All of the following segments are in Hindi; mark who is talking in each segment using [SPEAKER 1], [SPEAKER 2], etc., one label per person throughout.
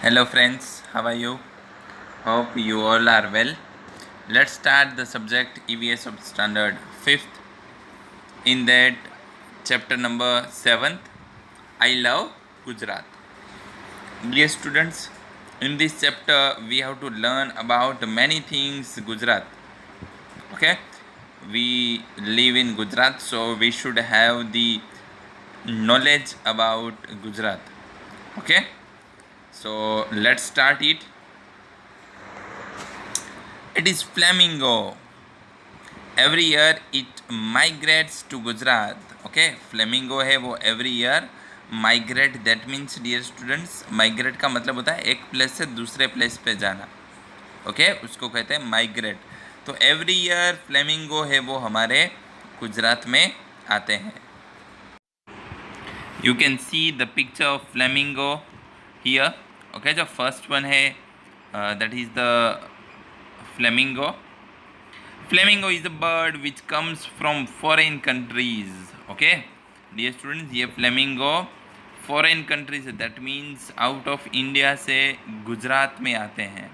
[SPEAKER 1] Hello friends, how are you? Hope you all are well. Let's start the subject EVS of standard 5th. In that chapter number 7th, I love Gujarat. Dear students, in this chapter we have to learn about many things Gujarat. Okay? We live in Gujarat, so we should have the knowledge about Gujarat. Okay? So let's start it. It is flamingo. Every year it migrates to Gujarat. Okay, flamingo है वो every year migrate. That means dear students, migrate का मतलब होता है एक प्लेस से दूसरे प्लेस पे जाना. ओके, उसको कहते हैं माइग्रेट. तो एवरी ईयर फ्लेमिंगो है वो हमारे गुजरात में आते हैं. You can see the picture of flamingo here. Okay, जो फर्स्ट वन है that is the flamingo. Flamingo is a bird which comes from foreign countries. Okay, dear students, ये flamingo foreign countries, that means out of India से गुजरात में आते हैं.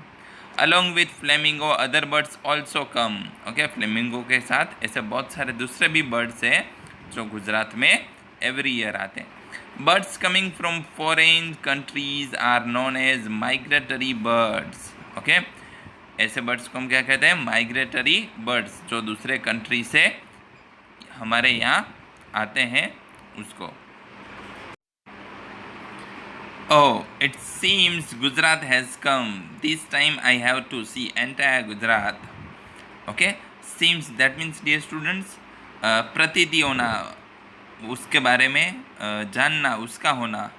[SPEAKER 1] Along with flamingo, other birds also come. Okay, flamingo के साथ ऐसे बहुत सारे दूसरे भी birds हैं जो गुजरात में every year आते हैं. Birds coming from foreign countries are known as migratory birds. Okay, ऐसे बर्ड्स को हम क्या कहते हैं? माइग्रेटरी बर्ड्स, जो दूसरे कंट्री से हमारे यहाँ आते हैं उसको. Oh, it seems Gujarat has come. This time I have to see entire Gujarat. Okay, seems that means dear students प्रतीति होना, उसके बारे में जानना, उसका होना.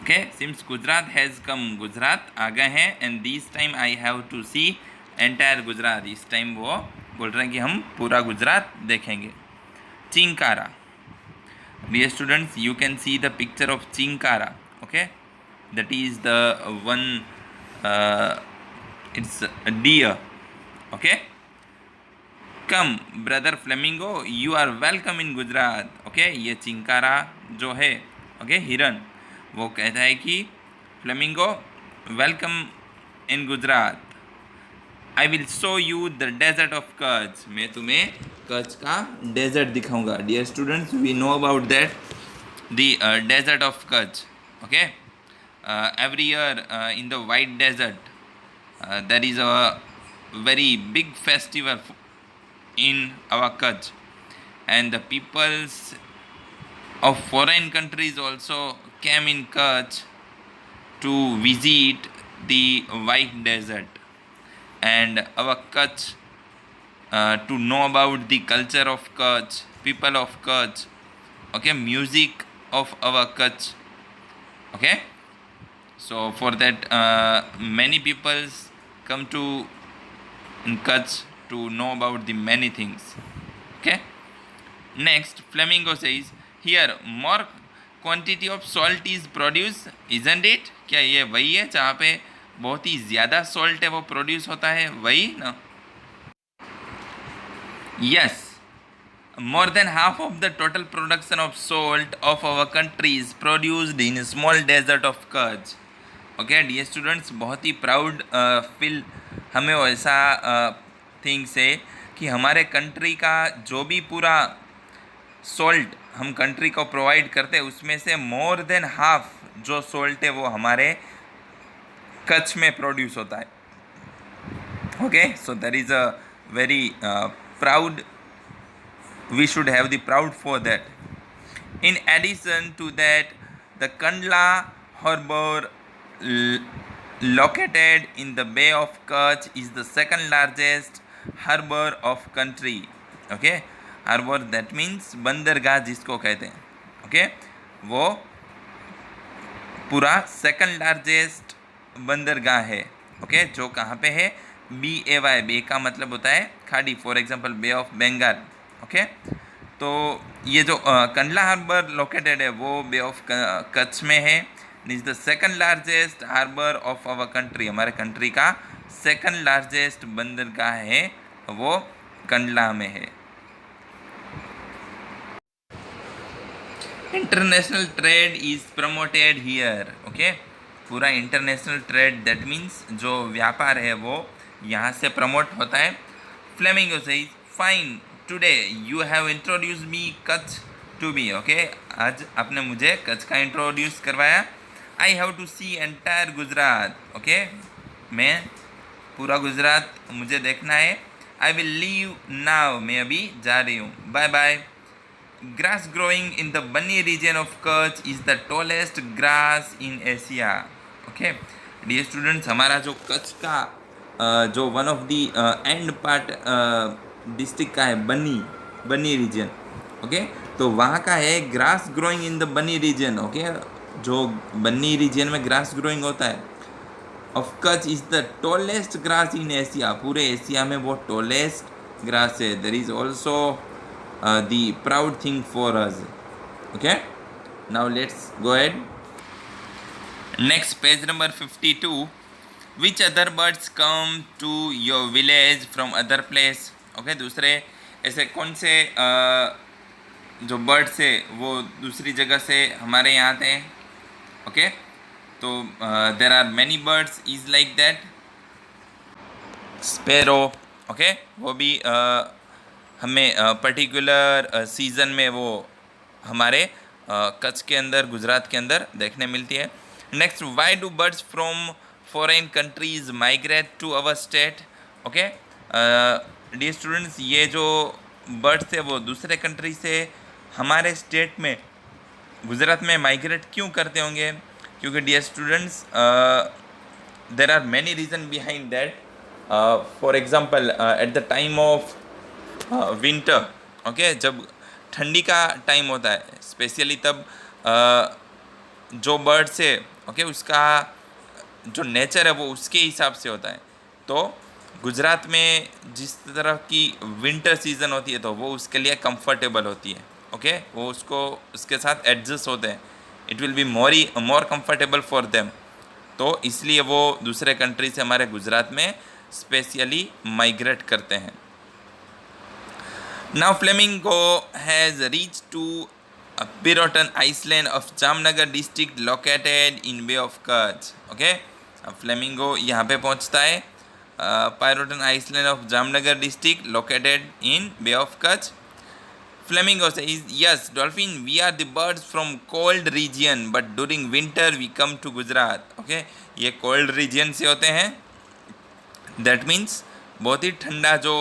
[SPEAKER 1] Okay, seems Gujarat has come, Gujarat आ गए हैं. And this time I have to see entire Gujarat. इस टाइम वो बोल रहे हैं कि हम पूरा गुजरात देखेंगे. Chinkara. Dear students, you can see the picture of chinkara. Okay, that is the one, it's deer. Okay, come brother flamingo, you are welcome in Gujarat. Okay, ये चिंकारा जो है, ओके, हिरन, वो कहता है कि flamingo welcome in Gujarat. I will show you the desert of Kutch. मैं तुम्हें कच्छ का डेजर्ट दिखाऊंगा. Dear students, we know about that the desert of Kutch. Okay, every year in the white desert there is a very big festival in our Kutch, and the peoples of foreign countries also came in Kutch to visit the white desert, and our Kutch to know about the culture of Kutch, people of Kutch. Okay, music of our Kutch. Okay, so for that many peoples come to in Kutch to know about the many things. Okay, next flamingo says here more quantity of salt is produced, isn't it? क्या ये वही है जहाँ पे बहुत ही ज़्यादा सॉल्ट है वो प्रोड्यूस होता है, वही ना? Yes, more than half of the total production of salt of our country is produced in a small desert of Kutch. Okay, dear students, बहुत ही प्राउड फील हमें वैसा थिंग्स है कि हमारे कंट्री का जो भी पूरा सॉल्ट हम कंट्री को प्रोवाइड करते हैं उसमें से मोर देन हाफ जो सॉल्ट है वो हमारे कच्छ में प्रोड्यूस होता है. Okay, so that is a very proud, we should have the proud for that. In addition to that the Kandla harbour located in the Bay of Kutch is the second largest harbor of country. Okay, harbor that means बंदरगाह जिसको कहते हैं. Okay, वो पूरा सेकंड लार्जेस्ट बंदरगाह है. ओके, जो कहाँ पे है? BAY, बे का मतलब होता है खाड़ी. For example bay of Bengal. Okay, तो ये जो कंडला हार्बर लोकेटेड है वो बे ऑफ कच्छ में है. Is the second largest harbour of our country. हमारे कंट्री का सेकंड लार्जेस्ट बंदरगाह है वो कंडला में है. International trade is promoted here. Okay, पूरा इंटरनेशनल ट्रेड, दैट मीन्स जो व्यापार है वो यहाँ से प्रमोट होता है. Flamingo says fine, today you have introduce me Kutch to me. Okay, आज आपने मुझे कच्छ का इंट्रोड्यूस करवाया. I have to see entire Gujarat. Okay, मैं पूरा गुजरात मुझे देखना है. आई विल लीव नाउ, मैं अभी जा रही हूँ. Bye bye. Grass growing in the Banni region of Kutch is the tallest grass in Asia. Okay dear students, हमारा जो कच्छ का जो one of the end part district का है बनी रीजन. ओके, तो वहाँ का है grass growing in the Banni region. Okay, जो बनी रीजन में ग्रास ग्रोइंग होता है of Kutch is the tallest grass in Asia. पूरे एशिया में वो टॉलेस्ट ग्रास है. There is also the proud thing for us. Okay, now let's go ahead. Next page number 52. Which other birds come to your village from other place? Okay, दूसरे ऐसे कौन से जो बर्ड्स है वो दूसरी जगह से हमारे यहाँ आते हैं. ओके, तो there are many birds is like that. Sparrow. Okay, वो भी हमें पर्टिकुलर सीज़न में वो हमारे कच्छ के अंदर, गुजरात के अंदर देखने मिलती है. Next, why do birds from foreign countries migrate to our state. Okay dear students, ये जो बर्ड्स है वो दूसरे कंट्री से हमारे स्टेट में, गुजरात में माइग्रेट क्यों करते होंगे? क्योंकि dear students, there are many reason behind that. For example, at the time of winter, okay, जब ठंडी का टाइम होता है स्पेशली, तब जो बर्ड्स है, ओके, उसका जो नेचर है वो उसके हिसाब से होता है. तो गुजरात में जिस तरह की विंटर सीज़न होती है तो वो उसके लिए कंफर्टेबल होती है. ओके, वो उसके साथ एडजस्ट होते हैं. It will be more comfortable for them. तो इसलिए वो दूसरे कंट्री से हमारे गुजरात में स्पेशली माइग्रेट करते हैं. Now flamingo has reach to Pirotan Island of Jamnagar district located in Bay of Kutch. Okay, flamingo यहाँ पे पहुँचता है. Pirotan Island of Jamnagar district located in Bay of Kutch. Flamingo says, yes, dolphin, we are the birds from cold region, but during winter we come to Gujarat. Okay, ये cold region से होते हैं. That means बहुत ही ठंडा जो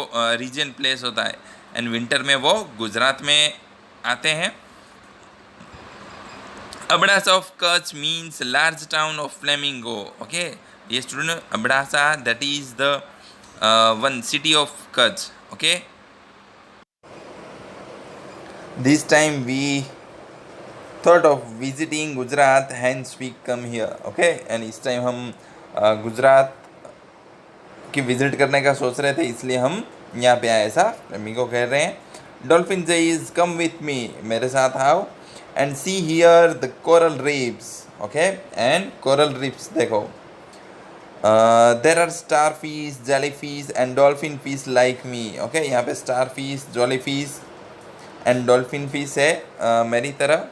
[SPEAKER 1] रीजन प्लेस होता है, एंड विंटर में वो गुजरात में आते हैं. Abadasa of Kutch means large town of flamingo. Okay, dear student, Abadasa, that is the one city of Kutch. Okay, this time we thought of visiting Gujarat, hence we come here. Okay, and इस टाइम हम गुजरात की विजिट करने का सोच रहे थे, इसलिए हम यहाँ पे आए, ऐसा फ्लेमिंगो कह रहे हैं. Dolphin says come with me, मेरे साथ आओ. And see here the coral reefs. Okay, and coral reefs देखो, there are starfish, jellyfish and dolphin fish like me. Okay, यहाँ पे starfish, jellyfish and dolphin fish है मेरी तरह.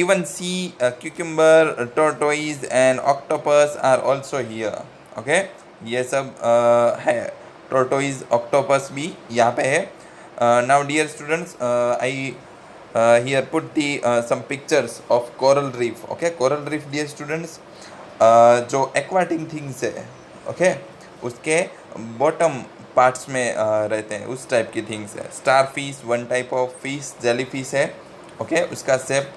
[SPEAKER 1] Even sea cucumber, tortoise and octopus are also here. Okay, ये सब है, tortoise, octopus भी यहाँ पे है. Now dear students, I here put the some pictures of coral reef. Okay, coral reef dear students, जो aquatic things है, okay, उसके bottom parts में रहते हैं, उस टाइप की थिंग्स है. starfish one type of fish, jellyfish है. okay, उसका शेप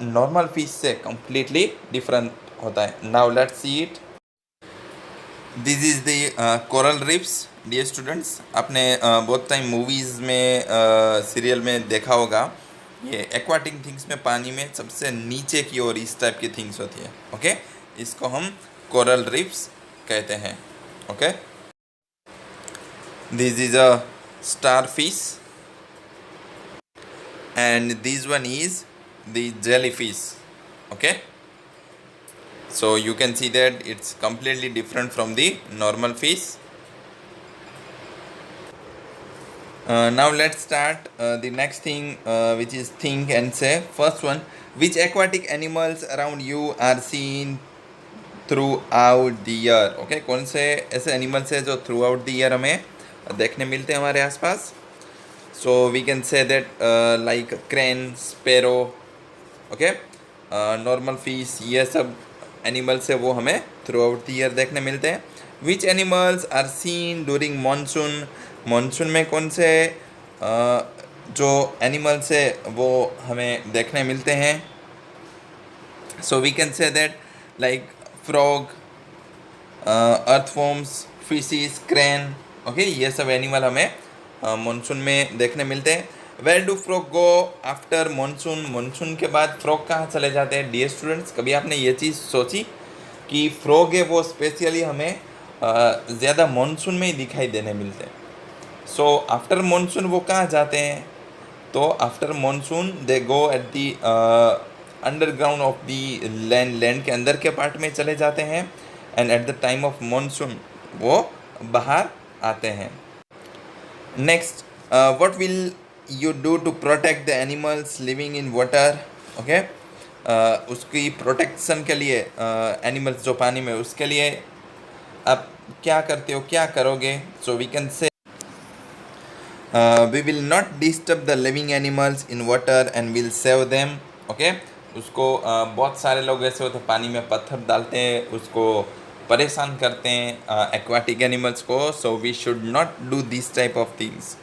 [SPEAKER 1] नॉर्मल फिश से completely different होता है. now let's see it. This is the coral reefs dear students. आपने बहुत टाइम मूवीज़ में, सीरियल में देखा होगा, ये एक्वाटिक थिंग्स में पानी में सबसे नीचे की ओर इस टाइप की थिंग्स होती है. ओके, इसको हम कोरल रिफ्स कहते हैं. Okay, this is a star fish and this one is the jelly fish. Okay, so you can see that it's completely different from the normal fish. Now let's start the next thing, which is think and say. First one, which aquatic animals around you are seen through out the year. Okay, कौन से ऐसे एनिमल्स हैं जो थ्रू आउट द ईयर हमें देखने मिलते हैं हमारे आसपास? So we can say that like crane, sparrow, okay, normal fish, ये सब एनिमल्स है वो हमें थ्रू आउट द ईयर देखने मिलते हैं। Which animals are seen during monsoon? Monsoon में कौन से जो एनिमल्स है वो हमें देखने मिलते हैं? So we can say that like frog, earthworms, fishes, crane, okay, ये सब एनिमल हमें मानसून में देखने मिलते हैं। Where do frog go after monsoon? Monsoon के बाद फ्रॉग कहाँ चले जाते हैं? डियर स्टूडेंट्स, कभी आपने ये चीज़ सोची कि फ्रॉग है वो स्पेशली हमें ज़्यादा मानसून में ही दिखाई देने मिलते हैं। सो आफ्टर मानसून वो कहाँ जाते हैं? तो after monsoon they go at the underground of the land, land के अंदर के पार्ट में चले जाते हैं। And at the time of monsoon वो बाहर आते हैं। Next, what will you do to protect the animals living in water? Okay, उसकी प्रोटेक्शन के लिए एनिमल्स जो पानी में, उसके लिए आप क्या करते हो, क्या करोगे? So we can say we will not disturb the living animals in water and will save them। Okay, उसको बहुत सारे लोग ऐसे होते हैं पानी में पत्थर डालते हैं, उसको परेशान करते हैं एक्वाटिक एनिमल्स को। So we should not do this type of things.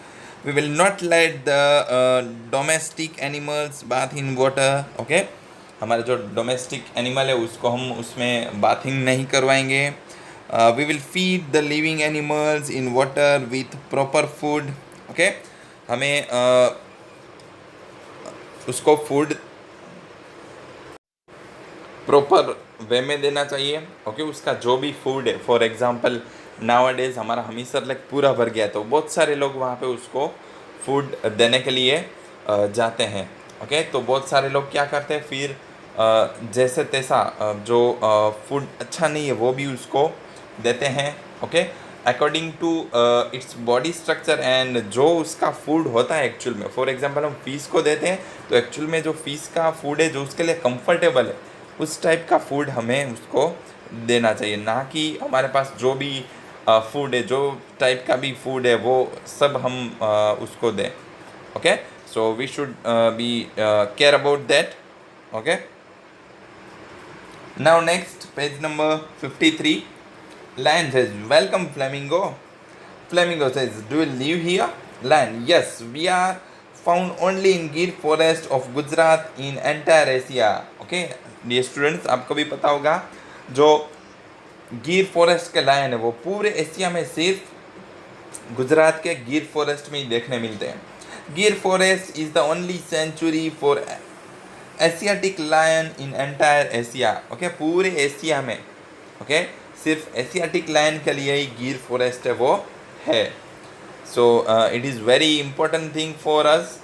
[SPEAKER 1] We will not let the domestic animals bath in water. Okay, हमारे जो डोमेस्टिक एनिमल है उसको हम उसमें बाथिंग नहीं करवाएंगे। We will feed the living animals in water with proper food. Okay, हमें उसको फूड प्रॉपर वे में देना चाहिए। ओके, उसका जो भी फूड है, फॉर एग्जांपल नाउ-अ-डेज हमारा हमीरसर लेक पूरा भर गया, तो बहुत सारे लोग वहाँ पे उसको फूड देने के लिए जाते हैं। ओके, तो बहुत सारे लोग क्या करते हैं फिर जैसे तैसा जो फूड अच्छा नहीं है वो भी उसको देते हैं। Okay, according to its body structure and जो उसका फूड होता है एक्चुअल में। फॉर एग्जांपल हम फिश को देते हैं तो एक्चुअल में जो फिश का फूड है जो उसके लिए कंफर्टेबल है उस टाइप का फूड हमें उसको देना चाहिए, ना कि हमारे पास जो भी फूड है, जो टाइप का भी फूड है वो सब हम उसको दें। Okay, so we should be care about that. Okay, now next page number 53। Lion says, welcome Flamingo. Flamingo says, do you live here? Lion, yes, we are found only in Gir forest of Gujarat in entire Asia. Okay, dear students, आपको भी पता होगा जो गिर फॉरेस्ट के लायन है वो पूरे एशिया में सिर्फ गुजरात के गिर फॉरेस्ट में ही देखने मिलते हैं। Gir forest is the only sanctuary for Asiatic lion in entire Asia. Okay, पूरे एशिया में ओके सिर्फ एशियाटिक लायन के लिए ही गिर फॉरेस्ट है वो है। So it is very important thing for us.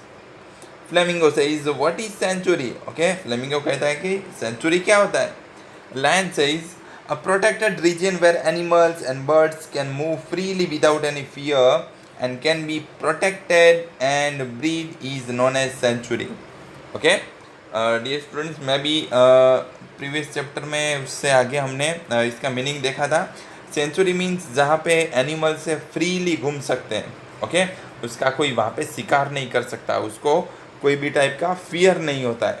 [SPEAKER 1] Flamingo says what is sanctuary? Okay, flamingo कहता है कि सेंचुरी क्या होता है? Lion says a protected region where animals and birds can move freely without any fear and can be protected and breed is known as sanctuary. Okay, dear students, मैं भी प्रीवियस चैप्टर में उससे आगे हमने इसका मीनिंग देखा था। सेंचुरी मीन्स जहाँ पे एनिमल से फ्रीली घूम सकते हैं। ओके, उसका कोई वहाँ पे शिकार नहीं कर सकता, उसको कोई भी टाइप का फियर नहीं होता है।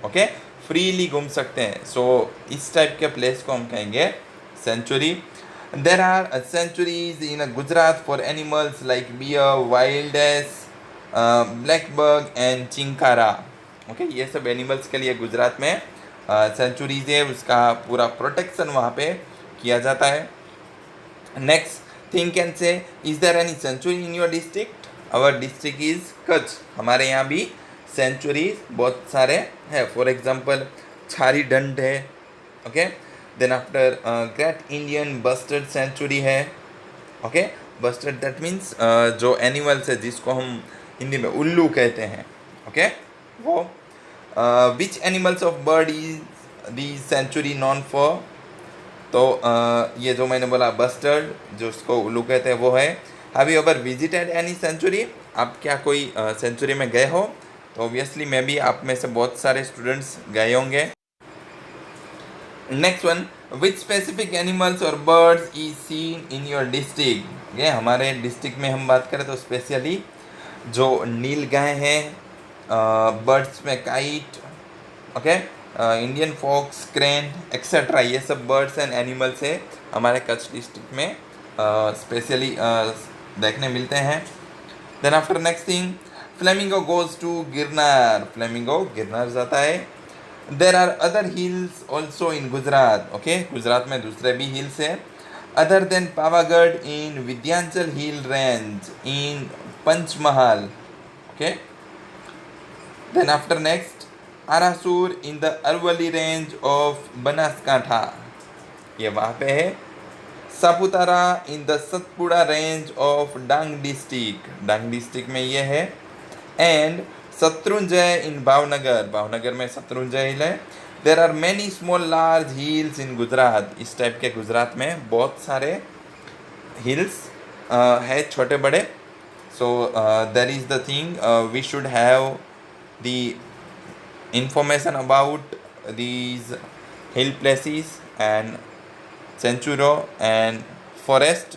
[SPEAKER 1] ओके, फ्रीली घूम सकते हैं। सो इस टाइप के प्लेस को हम कहेंगे sanctuary. There are sanctuaries in Gujarat for animals like bear, wild ass, black buck and chinkara. Okay, ये सब एनिमल्स के लिए गुजरात में सेंचुरीज है, उसका पूरा प्रोटेक्शन वहाँ पे किया जाता है। Next thing can say, is there any sanctuary in your district? Our district is Kutch. हमारे यहाँ भी सेंचुरीज बहुत सारे हैं। फॉर एग्जांपल छारी डंड है। Okay, then after great Indian bustard sanctuary है। ओके, बस्टर्ड दैट मीन्स जो एनिमल्स है जिसको हम हिंदी में उल्लू कहते हैं। ओके, वो which animals of bird is the sanctuary known for? तो ये जो मैंने बोला बस्टर्ड जो उसको उल्लू कहते हैं वो है। Have you ever visited any sanctuary? आप क्या कोई सेंचुरी में गए हो? तो ऑब्वियसली मैं भी, आप में से बहुत सारे स्टूडेंट्स गए होंगे। Next one, which specific animals और birds is seen in your district. ये हमारे डिस्ट्रिक्ट में हम बात करें तो स्पेशली जो नील गाय हैं, बर्ड्स में kite, okay, Indian fox, crane etcetera, ये सब बर्ड्स एंड एनिमल्स है हमारे कच्छ डिस्ट्रिक्ट में स्पेशली देखने मिलते हैं। Then after next thing, flamingo goes to Girnar, flamingo Girnar जाता है। There are other hills also in Gujarat, okay, Gujarat में दूसरे भी हिल्स है other than Pavagadh in Vindhyachal hill range in Panchmahal, okay. Then after next, Arasur in the Aravalli range of Banaskantha, ये वहाँ पे है। Saputara in the Satpura range of Dang district में ये है। एंड शत्रुंजय इन भावनगर, भावनगर में शत्रुंजय हिल है। There are many small large hills in Gujarat, इस टाइप के गुजरात में बहुत सारे हिल्स है छोटे बड़े। So that is the thing we should have the information about these hill places and Centuro and forest